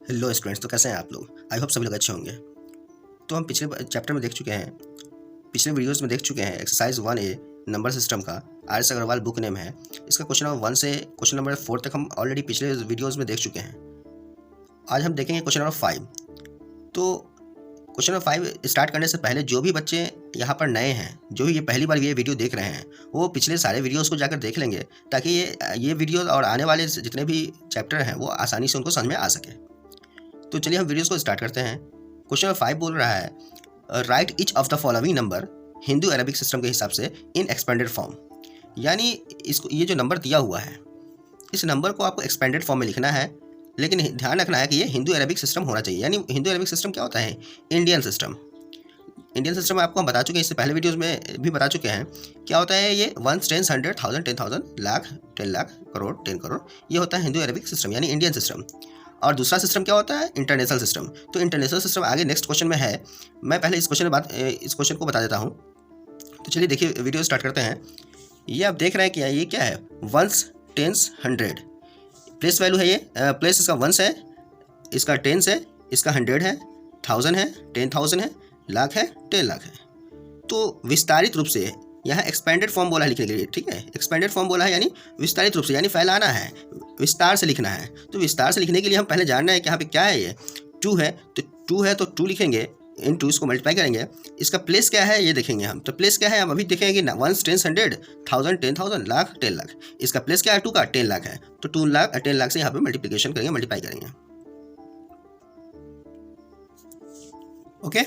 Hello students, तो कैसे हैं आप लोग। आई होप सभी लोग अच्छे होंगे। तो हम पिछले चैप्टर में देख चुके हैं, पिछले वीडियोस में देख चुके हैं एक्सरसाइज 1A नंबर सिस्टम का। आर.एस. अग्रवाल बुक नेम है। इसका क्वेश्चन नंबर 1 से क्वेश्चन नंबर 4 तक हम ऑलरेडी पिछले वीडियोज़ में देख चुके हैं। आज हम देखेंगे क्वेश्चन नंबर 5। तो क्वेश्चन नंबर 5 स्टार्ट करने से पहले जो भी बच्चे यहाँ पर नए हैं, जो भी ये पहली बार ये वीडियो देख रहे हैं, वो पिछले सारे वीडियोज़ को जाकर देख लेंगे, ताकि ये वीडियो और आने वाले जितने भी चैप्टर हैं वो आसानी से उनको समझ में आ सके। तो चलिए हम वीडियोस को स्टार्ट करते हैं। क्वेश्चन नंबर 5 बोल रहा है, right each of the following number Hindu Arabic system के हिसाब से इन एक्सपेंडेड फॉर्म। यानी इसको, ये जो नंबर दिया हुआ है, इस नंबर को आपको एक्सपेंडेड फॉर्म में लिखना है, लेकिन ध्यान रखना है कि ये हिंदू अरेबिक सिस्टम होना चाहिए। यानी हिंदू अरेबिक सिस्टम क्या होता है? Indian system. इंडियन सिस्टम आपको हम बता चुके हैं, इससे पहले वीडियोज़ में भी बता चुके हैं क्या होता है। ये 1, 10, 100, 1000, 10,000, लाख, 10 लाख, करोड़, 10 करोड़, ये होता है हिंदू अरेबिक सिस्टम यानी इंडियन सिस्टम। और दूसरा सिस्टम क्या होता है? International system. तो इंटरनेशनल सिस्टम आगे नेक्स्ट क्वेश्चन में है। मैं पहले इस क्वेश्चन को बता देता हूँ। तो चलिए देखिए, वीडियो स्टार्ट करते हैं। ये आप देख रहे हैं क्या, ये क्या है? 1, 10, 100 प्लेस वैल्यू है। ये प्लेस इसका 1 है, इसका 10 है, इसका 100 है, 1000 है, 10,000 है, लाख है, 10 लाख है। तो विस्तारित रूप से यहाँ एक्सपेंडेड फॉर्म बोला है लिखने के लिए, ठीक है। एक्सपेंडेड फॉर्म बोला है यानी विस्तारित रूप से, यानी फैलाना है, विस्तार से लिखना है। तो विस्तार से लिखने के लिए हम पहले जानना है कि यहाँ पे क्या है। ये 2 है, तो 2 है तो 2 लिखेंगे, इन 2 इसको मल्टीप्लाई करेंगे। इसका प्लेस क्या है ये देखेंगे हम। तो प्लेस क्या है हम अभी देखेंगे कि 1, 10, 100, 1000, 10,000, लाख, 10 लाख। इसका प्लेस क्या है? 2 का 10 लाख है। तो 2 लाख 10 लाख से यहाँ पे मल्टीप्लीकेशन करेंगे, मल्टीप्लाई करेंगे। ओके,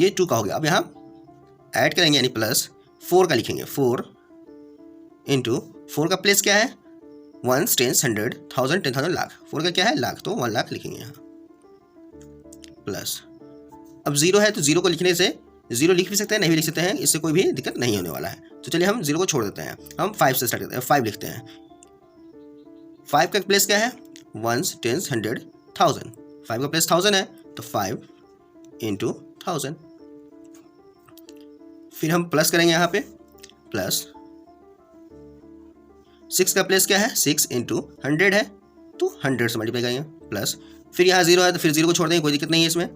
ये 2 का हो गया। अब यहाँ ऐड करेंगे यानी प्लस 4 का लिखेंगे। 4 इंटू 4 का प्लेस क्या है? 1, 10, 100, 1000, 10,000, लाख। 4 का क्या है? लाख, तो 1 लाख लिखेंगे यहाँ प्लस। अब 0 है तो 0 को लिखने से 0 लिख भी सकते हैं, नहीं भी लिख सकते हैं, इससे कोई भी दिक्कत नहीं होने वाला है। तो चलिए हम 0 को छोड़ देते हैं, हम 5 से स्टार्ट करते हैं। 5 लिखते हैं। 5 का प्लेस क्या है? 1, 10, 100, 1000। 5 का प्लेस 1000 है, तो 5 इंटू 1000। फिर हम प्लस करेंगे यहाँ पे, प्लस 6 का प्लेस क्या है? 6 इंटू 100 है, तो 100 से मल्टीप्लाई करेंगे, प्लस। फिर यहाँ 0 है तो फिर 0 को छोड़ देंगे, कोई दिक्कत नहीं है इसमें।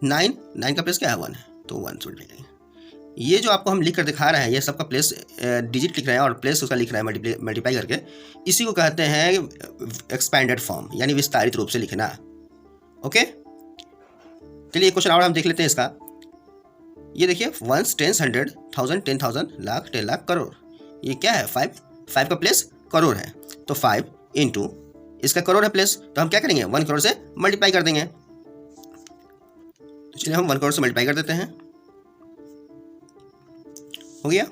9 का प्लेस क्या है? 1 है, तो 1 से मल्टीप्लाई करेंगे। ये जो आपको हम लिख कर दिखा रहे हैं, ये सबका प्लेस डिजिट लिख रहे हैं और प्लेस उसका लिख रहा है मल्टीप्लाई करके। इसी को कहते हैं एक्सपैंडेड फॉर्म, यानी विस्तारित रूप से लिखना। ओके, चलिए एक क्वेश्चन और हम देख लेते हैं इसका। ये देखिए 1, 10, 100, 1000, 10,000, लाख, 10 लाख, करोड़। ये क्या है? 5 का प्लेस करोड़ है, तो 5 इंटू इसका करोड़ है प्लेस, तो हम क्या करेंगे? 1 करोड़ से मल्टीप्लाई कर देंगे। तो चलिए हम 1 करोड़ से मल्टीप्लाई कर देते हैं। हो गया।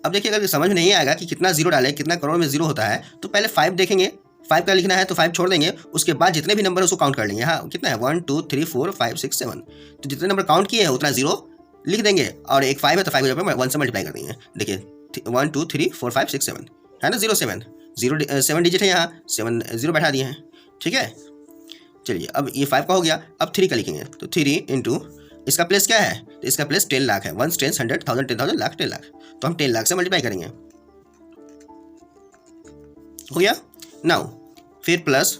अब देखिए, अगर समझ में नहीं आएगा कि कितना 0 डालें, कितना करोड़ में 0 होता है, तो पहले 5 देखेंगे। 5 का लिखना है तो 5 छोड़ देंगे, उसके बाद जितने भी नंबर उसको काउंट कर लेंगे। यहाँ कितना है? 1, 2, 3, 4, 5, 6, 7। तो जितने नंबर काउंट किए हैं उतना 0 लिख देंगे, और एक 5 है तो 5 को 1 से मल्टीप्लाई कर देंगे। देखिए 1, 2, 3, 4, 5, 6, 7 है ना, 0, 7 डिजिट है, यहाँ 7 0 बैठा दिए हैं, ठीक है। चलिए अब ये 5 का हो गया। अब 3 का लिखेंगे, तो 3 इंटू इसका प्लेस क्या है? तो इसका प्लेस 10 लाख है। 1, 10, 100, 1000, 10,000, लाख, 10 लाख, तो हम 10 लाख से मल्टीप्लाई करेंगे। हो गया। नाउ फिर प्लस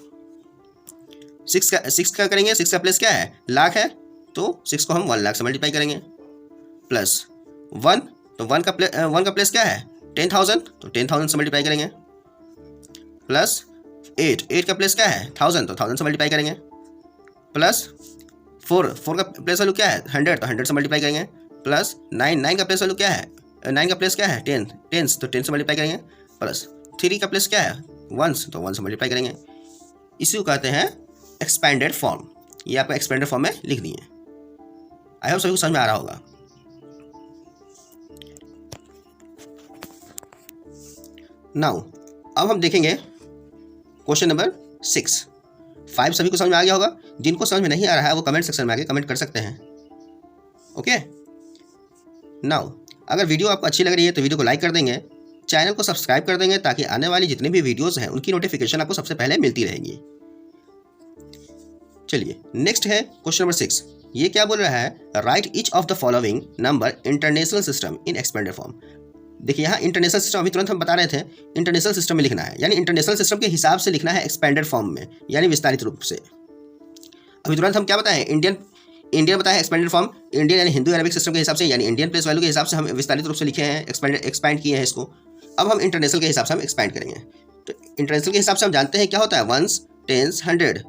6 का करेंगे। 6 का प्लेस क्या है? लाख है, तो 6 को हम 1 लाख से मल्टीप्लाई करेंगे, प्लस 1, तो 1 का प्लेस क्या है? 10,000, तो 10,000 से मल्टीप्लाई करेंगे, प्लस 8 का प्लेस क्या है? 1000, तो 1000 से मल्टीप्लाई करेंगे, प्लस 4 का प्लेस वैल्यू क्या है? 100, तो 100 से मल्टीप्लाई करेंगे, प्लस 9 का प्लेस वैल्यू क्या है? 9 का प्लेस क्या है? 10, तो 10 से मल्टीप्लाई करेंगे, प्लस 3 का प्लेस क्या है? 1, तो 1 से मल्टीप्लाई करेंगे। इसी को कहते हैं एक्सपेंडेड फॉर्म। ये आपको एक्सपेंडेड फॉर्म में लिख दिए। आई होप सभी को समझ में आ रहा होगा। नाउ अब हम देखेंगे क्वेश्चन नंबर 6। 5 सभी को समझ में आ गया होगा। जिनको समझ में नहीं आ रहा है वो कमेंट सेक्शन में आके कमेंट कर सकते हैं। ओके, नाउ अगर वीडियो आपको अच्छी लग रही है तो वीडियो को लाइक कर देंगे, चैनल को सब्सक्राइब कर देंगे, ताकि आने वाली जितनी भी वीडियोस हैं उनकी नोटिफिकेशन आपको सबसे पहले मिलती रहेंगी। चलिए नेक्स्ट है क्वेश्चन नंबर 6। ये क्या बोल रहा है? Right each of the following number international system in expanded form. देखिए यहाँ इंटरनेशनल सिस्टम अभी तुरंत हम बता रहे थे, इंटरनेशनल सिस्टम में लिखना है, यानी इंटरनेशनल सिस्टम के हिसाब से लिखना है एक्सपेंडेड फॉर्म में, यानी विस्तारित रूप से। अभी तुरंत हम क्या बताएं, इंडियन बताएं एक्सपेंडेड फॉर्म, इंडियन यानी हिंदू अरबिक सिस्टम के हिसाब से, यानी इंडियन प्लेस वैल्यू के हिसाब से हम विस्तारित रूप से लिखे हैं, एक्सपैंड किए हैं इसको। अब हम इंटरनेशनल के हिसाब से हम एक्सपैंड करेंगे। तो इंटरनेशनल के हिसाब से हम जानते हैं क्या होता है, वंस, टेंस, 100,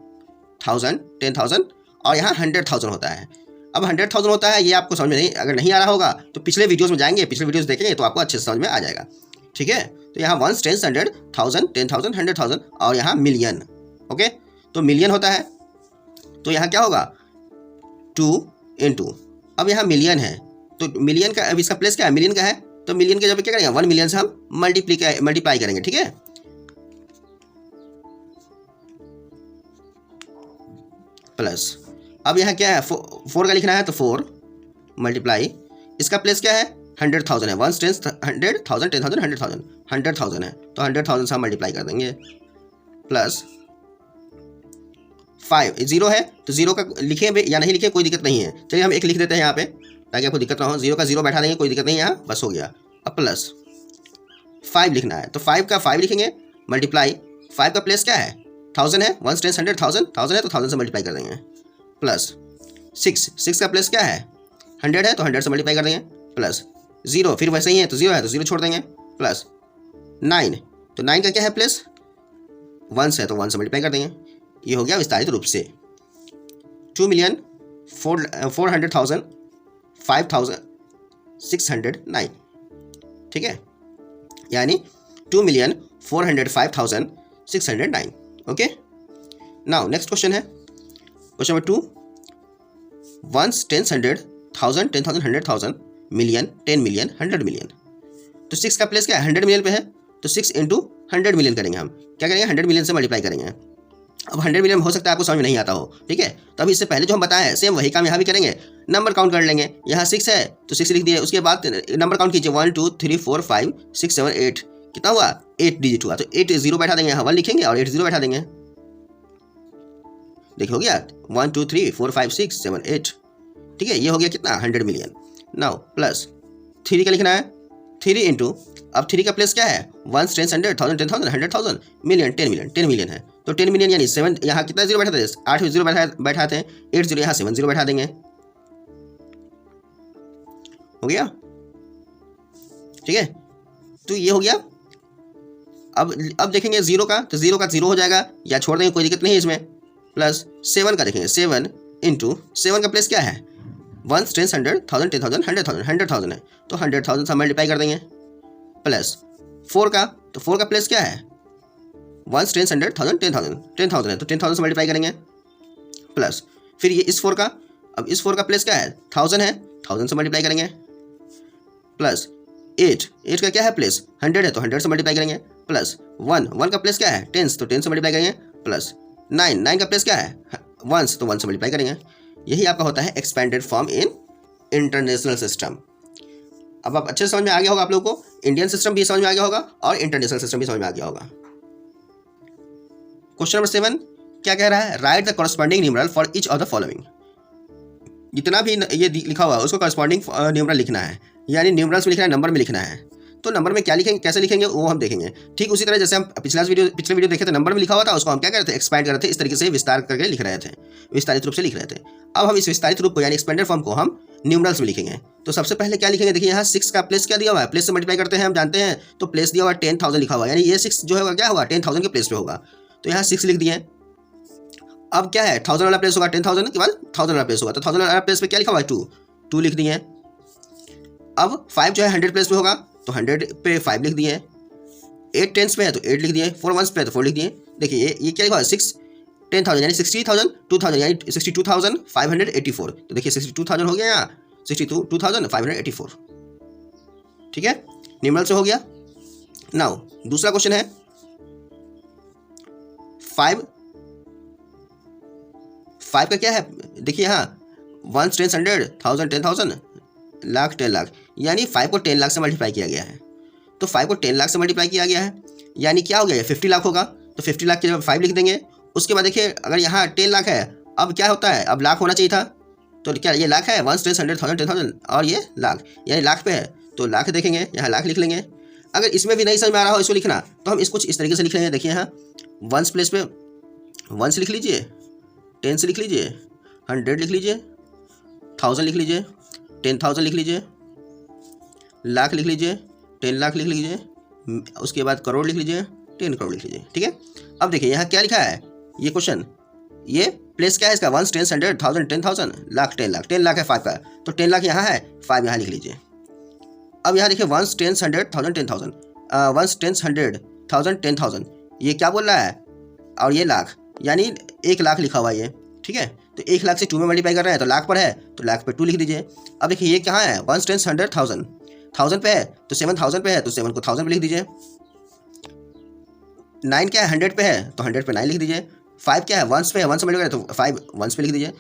1000, 10,000 और यहाँ 100,000 होता है। अब 100,000 होता है, ये आपको समझ में नहीं, अगर नहीं आ रहा होगा तो पिछले वीडियोस में जाएंगे, पिछले वीडियोस देखेंगे तो आपको अच्छे से समझ में आ जाएगा। ठीक है, तो यहाँ वंस, टेंस, 100, 1000, 10,000, 100,000 और यहाँ मिलियन। ओके, तो मिलियन होता है तो यहाँ क्या होगा, 2 × अब यहाँ मिलियन है तो मिलियन का, अब इसका प्लेस क्या है, मिलियन का है, तो मिलियन के जब क्या करेंगे, 1 मिलियन से हम मल्टीप्लाई करेंगे। ठीक है, प्लस अब यहाँ क्या है, 4 का लिखना है तो 4 मल्टीप्लाई, इसका प्लेस क्या है, 100,000 है, 1 टेंस 100, 1000, 10,000, 100,000, 100,000 है तो 100,000 से हम मल्टीप्लाई कर देंगे, प्लस 5, 0 है तो 0 का लिखे या नहीं लिखे कोई दिक्कत नहीं है, चलिए हम 1 लिख देते हैं यहाँ पे ताकि आपको दिक्कत ना हो, 0 का 0 बैठा देंगे, कोई दिक्कत नहीं, यहाँ बस हो गया। अब प्लस 5 लिखना है तो 5 का 5 लिखेंगे, मल्टीप्लाई 5 का प्लेस क्या है, 1000 है, 1 टेंस 100, 1000 है तो 1000 से मल्टीप्लाई कर देंगे, प्लस 6 का प्लेस क्या है, 100 है तो 100 से मल्टीप्लाई कर देंगे, प्लस 0 फिर वैसे ही है तो 0 है तो 0 छोड़ देंगे, प्लस 9 तो 9 का क्या है प्लेस, 1 है तो 1 से मल्टीप्लाई कर देंगे। ये हो गया विस्तारित रूप से 2,400,5,609। ठीक है, यानी 2,405,609। ओके, नाउ नेक्स्ट क्वेश्चन है, question number 2, once, tens, 100, 1000, 10,000, 100,000, million, 10 million, 100 million. तो 6 का प्लेस क्या है, 100 मिलियन पे है तो 6 × 100 मिलियन करेंगे, हम क्या करेंगे, 100 मिलियन से मल्टीप्लाई करेंगे। अब 100 मिलियन हो सकता है आपको समझ में नहीं आता हो, ठीक है, तो अभी इससे पहले जो हम बताए हैं सेम वही काम यहाँ भी करेंगे, नंबर काउंट कर लेंगे, यहाँ 6 है तो 6 लिख दिए, उसके बाद नंबर काउंट कीजिए, 1 2 3 4 5 6 7 8, कितना हुआ, 8 डिजिट हुआ, तो 8 0 बैठा देंगे, यहाँ 1 लिखेंगे और 8 0 बैठा देंगे, देखिए हो गया 1 2 3 4 5 6 7 8। ठीक है, ये हो गया कितना, 100 मिलियन। नाउ प्लस 3 का लिखना है, 3 × अब 3 का प्लेस क्या है, 1 टेंस 100, 1000, 10,000, 100,000, मिलियन, 10 मिलियन, 10 मिलियन है तो 10 मिलियन यानी 7, यहाँ कितना 0 बैठा था, 8 0 बैठाते हैं, 8 0 यहाँ 7 0 बैठा देंगे, हो गया। ठीक है, तो ये हो गया। अब देखेंगे 0 का, तो 0 का 0 हो जाएगा या छोड़ देंगे, कोई दिक्कत नहीं है इसमें, प्लस 7 का देखेंगे, 7 × 7 का प्लेस क्या है, 1 टेंस 100, 1000, 10,000, 100,000, 100,000 है तो 100,000 से मल्टीप्लाई कर देंगे, प्लस 4 का, तो 4 का प्लेस क्या है, 1 टेंस 100, 1000, 10,000, 10,000 है तो 10,000 से मल्टीप्लाई करेंगे, प्लस फिर ये इस 4 का, अब इस 4 का प्लेस क्या है, 1000 है, 1000 से मल्टीप्लाई करेंगे, प्लस 8 का क्या है प्लेस, 100 है तो 100 से मल्टीप्लाई करेंगे, प्लस 1 का प्लेस क्या है, 10 तो 10 से मल्टीप्लाई करेंगे, प्लस 9 का प्लेस क्या है, 1 तो 1 से मल्टीप्लाई करेंगे। यही आपका होता है expanded form in international system. अब आप अच्छे से समझ में आ गया होगा आप लोगों को, इंडियन सिस्टम भी समझ में आ गया होगा और इंटरनेशनल सिस्टम भी समझ में आ गया होगा। क्वेश्चन नंबर 7 क्या कह रहा है, right the corresponding numeral for each of the following. जितना भी ये लिखा हुआ है उसको कॉरस्पॉन्डिंग न्यूमरल लिखना है, यानी न्यूमरल्स में लिखना है, नंबर में लिखना है। तो नंबर में क्या लिखेंगे, कैसे लिखेंगे वो हम देखेंगे। ठीक उसी तरह जैसे हम पिछले वीडियो देखे थे, नंबर में लिखा हुआ था, उसको हम क्या कर रहे थे, एक्सपैंड कर रहे थे, इस तरीके से विस्तार करके लिख रहे थे, विस्तारित रूप से लिख रहे थे। अब हम इस विस्तारित रूप को यानी एक्सपेंडेड फॉर्म को हम न्यूमरल्स में लिखेंगे। तो सबसे पहले क्या लिखेंगे, देखिए यहाँ 6 का प्लेस क्या दिया हुआ है, प्लेस से मल्टीप्लाई करते हैं हम जानते हैं, तो प्लेस दिया हुआ 10,000 लिखा हुआ है, यानी ये 6 जो है क्या होगा, 10,000 के प्लेस पे होगा, तो यहाँ 6 लिख दिए। अब क्या है, 1000 वाला प्लेस होगा, 10,000 के बाद 1000 वाला प्लेस होगा, तो 1000 वाला प्लेस पे क्या लिखा हुआ है, 2 लिख दिए। अब 5 जो है 100 प्लेस पे होगा तो 100 पे 5 लिख दिए, 8 टेंस पे है तो 8 लिख दिए, 4 वंस पे है तो 4 लिख दिए। देखिए ये क्या लिखा है, 6 10,000 यानी 60,000, 2,000 यानी 62,584, तो देखिए 62,000 हो गया यहाँ, 62,584। ठीक है, न्यूमरल से हो गया। नाउ दूसरा क्वेश्चन है 5 का क्या है, देखिए यहाँ 1 टेंस 100, 1000 10,000, लाख 10 लाख, यानी 5 को 10 लाख से मल्टीप्लाई किया गया है। तो 5 को 10 लाख से मल्टीप्लाई किया गया है, यानी क्या हो गया, 50 लाख होगा, तो 50 लाख के जब 5 लिख देंगे। उसके बाद देखिए अगर यहाँ 10 लाख है, अब क्या होता है, अब लाख होना चाहिए था, तो क्या ये लाख है, 1 टेंस 100, 1000 10,000 और ये लाख, यानी लाख पे है तो लाख देखेंगे, यहाँ लाख लिख लेंगे। अगर इसमें भी नहीं समझ में आ रहा हो इसको लिखना, तो हम इसको इस तरीके से लिख लेंगे। देखिए यहाँ 1 प्लेस पे 1 लिख लीजिए, 10 से लिख लीजिए, 100 लिख लीजिए, 1000 लिख लीजिए, 10,000 लिख लीजिए, लाख लिख लीजिए, 10 लाख लिख लीजिए, उसके बाद करोड़ लिख लीजिए, 10 करोड़ लिख लीजिए। ठीक है, अब देखिए यहाँ क्या लिखा है, ये क्वेश्चन, ये प्लेस क्या है इसका, 1 10 100 1000 10,000 लाख 10 लाख, 10 लाख है 5 का, तो 10 लाख यहाँ है, 5 यहाँ लिख लीजिए। अब यहाँ देखिए 1 10 100 1000 10,000, 1 10 100 1000 10,000, ये क्या बोल रहा है, और ये लाख, यानी 1 लाख लिखा हुआ है ये। ठीक है, तो 1 लाख से 2 में मल्टीप्लाई कर रहे हैं तो लाख पर है, तो लाख पे 2 लिख दीजिए। अब देखिए ये कहाँ है, 1 10 100 1000, 1000 पे है तो 7000 पे है, तो 7 को 1000 पे लिख दीजिए। 9 क्या है, 100 पे है, तो 100 पे 9 लिख दीजिए। 5 क्या है, 1 पे है, 1 से मल्टीप्लाई तो 5 1 पे लिख दीजिए।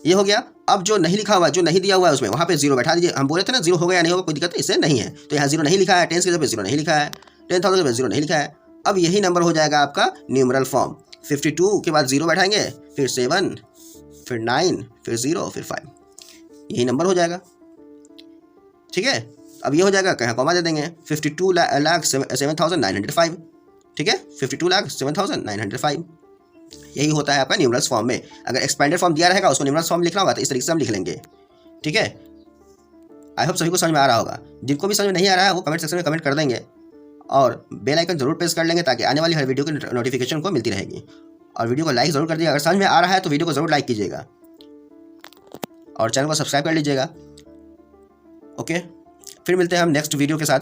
ये हो गया। अब जो नहीं लिखा हुआ, जो नहीं दिया हुआ है उसमें वहाँ पे 0 बैठा दीजिए। हम बोले थे ना 0 होगा या नहीं होगा कोई दिक्कत इससे नहीं है, तो यहाँ 0 नहीं लिखा है, 10 के जगह पे 0 नहीं लिखा है, 10,000 पे 0 नहीं लिखा है। अब यही नंबर हो जाएगा आपका न्यूमरल फॉर्म, 52 के बाद 0 बैठाएंगे, फिर 7, फिर 9, फिर 0, फिर 5, यही नंबर हो जाएगा। ठीक है, अब ये हो जाएगा, कहाँ कॉमा दे देंगे, 52 लाख 7,905। ठीक है, 52 लाख 7,905, यही होता है आपका न्यूमरल्स फॉर्म में। अगर एक्सपेंडेड फॉर्म दिया रहेगा उसको न्यूमरल्स फॉर्म लिखना होगा तो इस तरीके से हम लिख लेंगे। ठीक है, आई होप सभी को समझ में आ रहा होगा। जिनको भी समझ में नहीं आ रहा है वो कमेंट सेक्शन में कमेंट कर देंगे और बेल आइकन जरूर प्रेस कर लेंगे ताकि आने वाली हर वीडियो की नोटिफिकेशन को मिलती रहेगी। और वीडियो को लाइक जरूर कर दीजिएगा, अगर समझ में आ रहा है तो वीडियो को जरूर लाइक कीजिएगा और चैनल को सब्सक्राइब कर लीजिएगा। ओके, फिर मिलते हैं हम नेक्स्ट वीडियो के साथ।